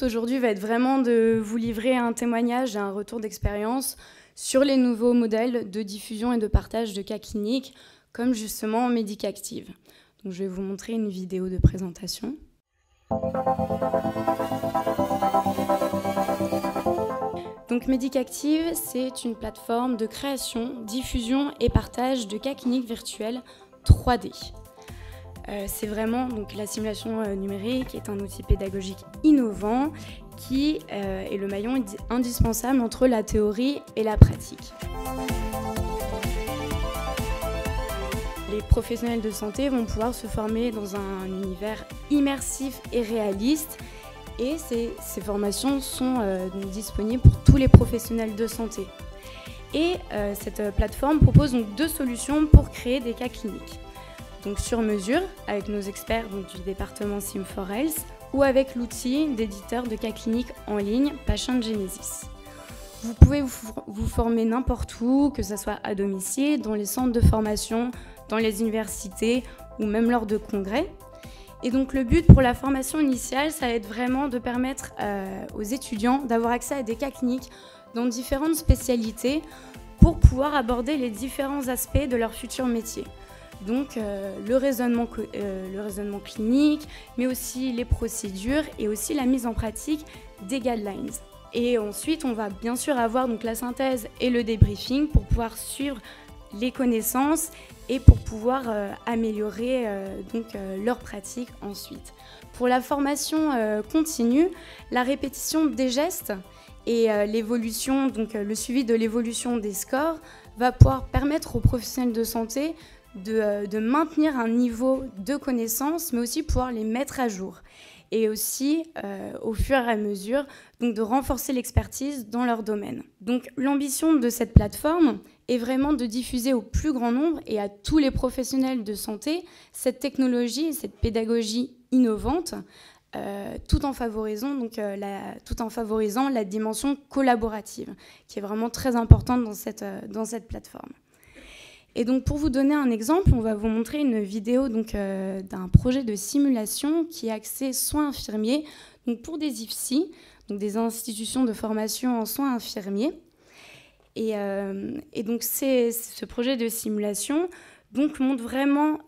aujourd'hui va être vraiment de vous livrer un témoignage et un retour d'expérience sur les nouveaux modèles de diffusion et de partage de cas cliniques, comme justement Medicactive. Donc, je vais vous montrer une vidéo de présentation. Donc Medicactive, c'est une plateforme de création, diffusion et partage de cas cliniques virtuels 3D. C'est vraiment donc, la simulation numérique est un outil pédagogique innovant qui est le maillon indispensable entre la théorie et la pratique. Les professionnels de santé vont pouvoir se former dans un univers immersif et réaliste. Et ces formations sont disponibles pour tous les professionnels de santé. Et cette plateforme propose donc 2 solutions pour créer des cas cliniques. Donc sur mesure, avec nos experts donc, du département Sim4Health, ou avec l'outil d'éditeur de cas cliniques en ligne Patient Genesis. Vous pouvez vous former n'importe où, que ce soit à domicile, dans les centres de formation, dans les universités ou même lors de congrès. Et donc le but pour la formation initiale, ça va être vraiment de permettre aux étudiants d'avoir accès à des cas cliniques dans différentes spécialités pour pouvoir aborder les différents aspects de leur futur métier. Donc le raisonnement clinique, mais aussi les procédures et aussi la mise en pratique des guidelines. Et ensuite, on va bien sûr avoir donc, la synthèse et le débriefing pour pouvoir suivre les connaissances et pour pouvoir améliorer leur pratique ensuite. Pour la formation continue, la répétition des gestes et l'évolution, donc le suivi de l'évolution des scores va pouvoir permettre aux professionnels de santé de maintenir un niveau de connaissances, mais aussi pouvoir les mettre à jour. Et aussi, au fur et à mesure, donc, de renforcer l'expertise dans leur domaine. Donc l'ambition de cette plateforme est vraiment de diffuser au plus grand nombre et à tous les professionnels de santé cette technologie, cette pédagogie innovante, tout en favorisant la dimension collaborative, qui est vraiment très importante dans cette plateforme. Et donc pour vous donner un exemple, on va vous montrer une vidéo d'un projet de simulation qui est axé soins infirmiers donc pour des IFSI, donc des institutions de formation en soins infirmiers. Et donc ce projet de simulation donc, montre vraiment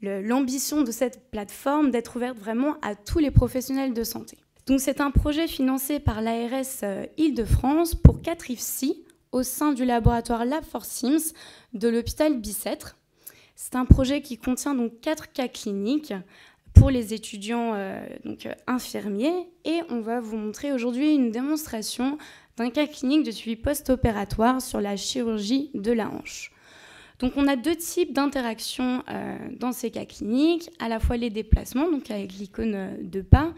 l'ambition de cette plateforme d'être ouverte vraiment à tous les professionnels de santé. Donc c'est un projet financé par l'ARS Île-de-France pour 4 IFSI au sein du laboratoire Lab4Sims de l'hôpital Bicêtre. C'est un projet qui contient donc 4 cas cliniques pour les étudiants infirmiers et on va vous montrer aujourd'hui une démonstration d'un cas clinique de suivi post-opératoire sur la chirurgie de la hanche. Donc on a 2 types d'interactions dans ces cas cliniques, à la fois les déplacements, donc avec l'icône de pas,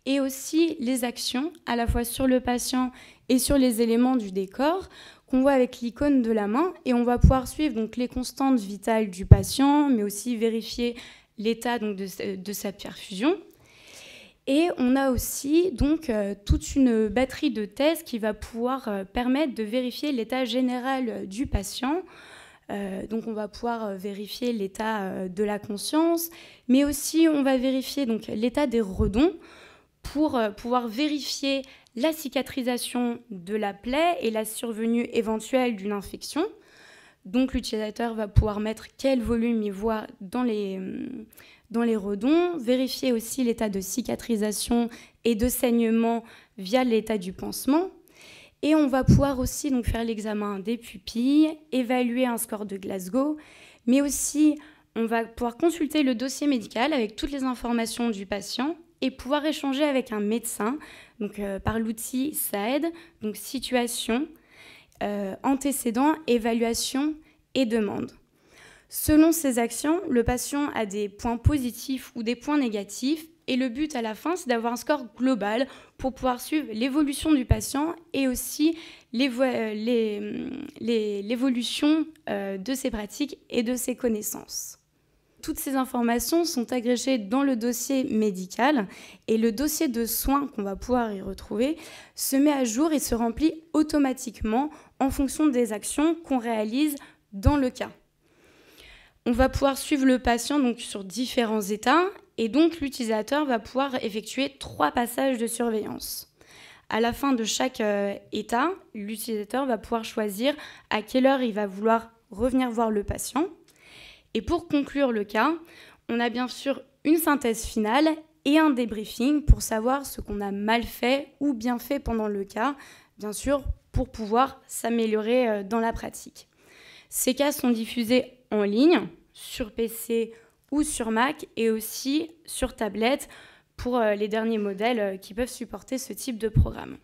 et aussi les actions, à la fois sur le patient et sur les éléments du décor, qu'on voit avec l'icône de la main. Et on va pouvoir suivre donc, les constantes vitales du patient, mais aussi vérifier l'état de sa perfusion. Et on a aussi donc, toute une batterie de tests qui va pouvoir permettre de vérifier l'état général du patient. Donc on va pouvoir vérifier l'état de la conscience, mais aussi on va vérifier donc, l'état des redons, pour pouvoir vérifier la cicatrisation de la plaie et la survenue éventuelle d'une infection. Donc l'utilisateur va pouvoir mettre quel volume il voit dans les redons, vérifier aussi l'état de cicatrisation et de saignement via l'état du pansement. Et on va pouvoir aussi donc, faire l'examen des pupilles, évaluer un score de Glasgow, mais aussi on va pouvoir consulter le dossier médical avec toutes les informations du patient et pouvoir échanger avec un médecin donc, par l'outil SAED, donc situation, antécédent, évaluation et demande. Selon ces actions, le patient a des points positifs ou des points négatifs et le but à la fin, c'est d'avoir un score global pour pouvoir suivre l'évolution du patient et aussi l'évolution de ses pratiques et de ses connaissances. Toutes ces informations sont agrégées dans le dossier médical et le dossier de soins qu'on va pouvoir y retrouver se met à jour et se remplit automatiquement en fonction des actions qu'on réalise dans le cas. On va pouvoir suivre le patient donc, sur différents états et donc l'utilisateur va pouvoir effectuer 3 passages de surveillance. À la fin de chaque état, l'utilisateur va pouvoir choisir à quelle heure il va vouloir revenir voir le patient. Et pour conclure le cas, on a bien sûr une synthèse finale et un débriefing pour savoir ce qu'on a mal fait ou bien fait pendant le cas, bien sûr, pour pouvoir s'améliorer dans la pratique. Ces cas sont diffusés en ligne, sur PC ou sur Mac, et aussi sur tablette pour les derniers modèles qui peuvent supporter ce type de programme.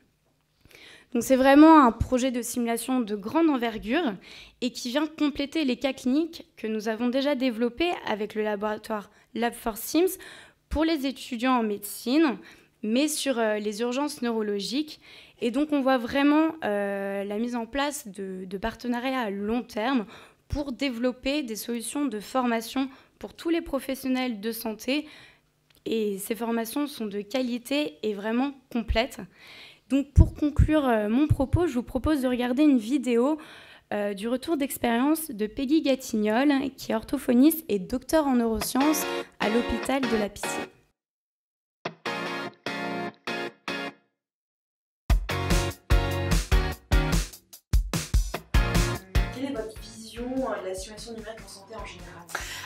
Donc c'est vraiment un projet de simulation de grande envergure et qui vient compléter les cas cliniques que nous avons déjà développés avec le laboratoire Lab4Sims pour les étudiants en médecine, mais sur les urgences neurologiques. Et donc on voit vraiment la mise en place de partenariats à long terme pour développer des solutions de formation pour tous les professionnels de santé. Et ces formations sont de qualité et vraiment complètes. Donc pour conclure mon propos, je vous propose de regarder une vidéo du retour d'expérience de Peggy Gatignol, qui est orthophoniste et docteur en neurosciences à l'hôpital de la Pitié. Quelle est votre vision de la simulation numérique en santé en général?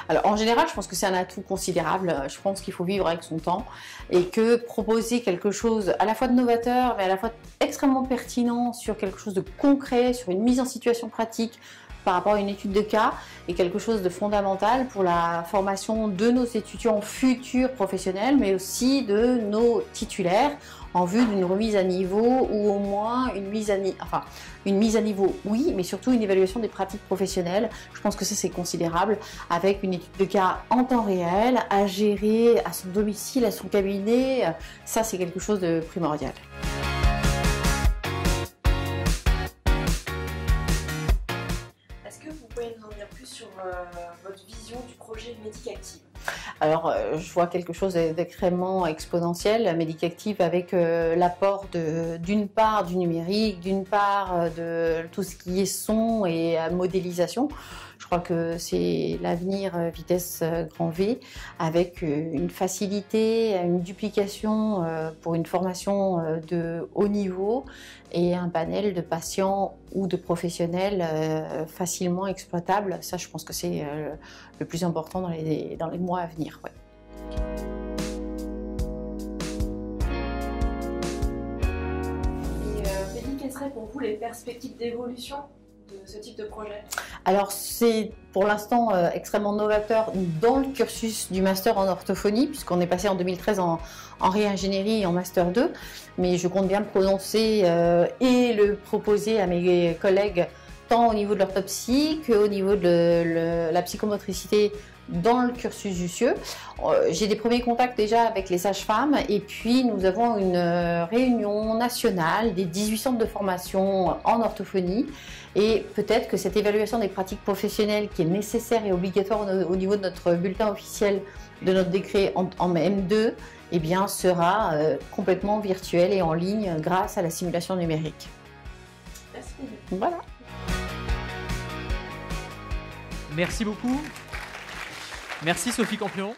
Alors, en général, je pense que c'est un atout considérable. Je pense qu'il faut vivre avec son temps et que proposer quelque chose à la fois de novateur, mais à la fois extrêmement pertinent sur quelque chose de concret, sur une mise en situation pratique par rapport à une étude de cas, est quelque chose de fondamental pour la formation de nos étudiants futurs professionnels, mais aussi de nos titulaires, en vue d'une remise à niveau ou au moins une mise à niveau, oui, mais surtout une évaluation des pratiques professionnelles. Je pense que ça, c'est considérable, avec une étude de cas en temps réel, à gérer à son domicile, à son cabinet. Ça, c'est quelque chose de primordial. Est-ce que vous pouvez nous en dire plus sur votre vision du projet Médicactive? Alors, je vois quelque chose d'extrêmement exponentiel, Médicactive, avec l'apport d'une part du numérique, d'une part de tout ce qui est son et modélisation. Je crois que c'est l'avenir vitesse grand V, avec une facilité, une duplication pour une formation de haut niveau et un panel de patients ou de professionnels facilement exploitables. Ça, je pense que c'est le plus important dans les mois à venir. Ouais. Et Peggy, quelles seraient pour vous les perspectives d'évolution de ce type de projet? Alors c'est pour l'instant extrêmement novateur dans le cursus du master en orthophonie, puisqu'on est passé en 2013 en réingénierie et en master 2, mais je compte bien le prononcer et le proposer à mes collègues tant au niveau de l'orthopsie qu'au niveau de la psychomotricité dans le cursus Jussieu. J'ai des premiers contacts déjà avec les sages-femmes, et puis nous avons une réunion nationale des 18 centres de formation en orthophonie, et peut-être que cette évaluation des pratiques professionnelles qui est nécessaire et obligatoire au niveau de notre bulletin officiel de notre décret en M2 eh bien, sera complètement virtuelle et en ligne grâce à la simulation numérique. Merci. Voilà. Merci beaucoup. Merci Sophie Campion.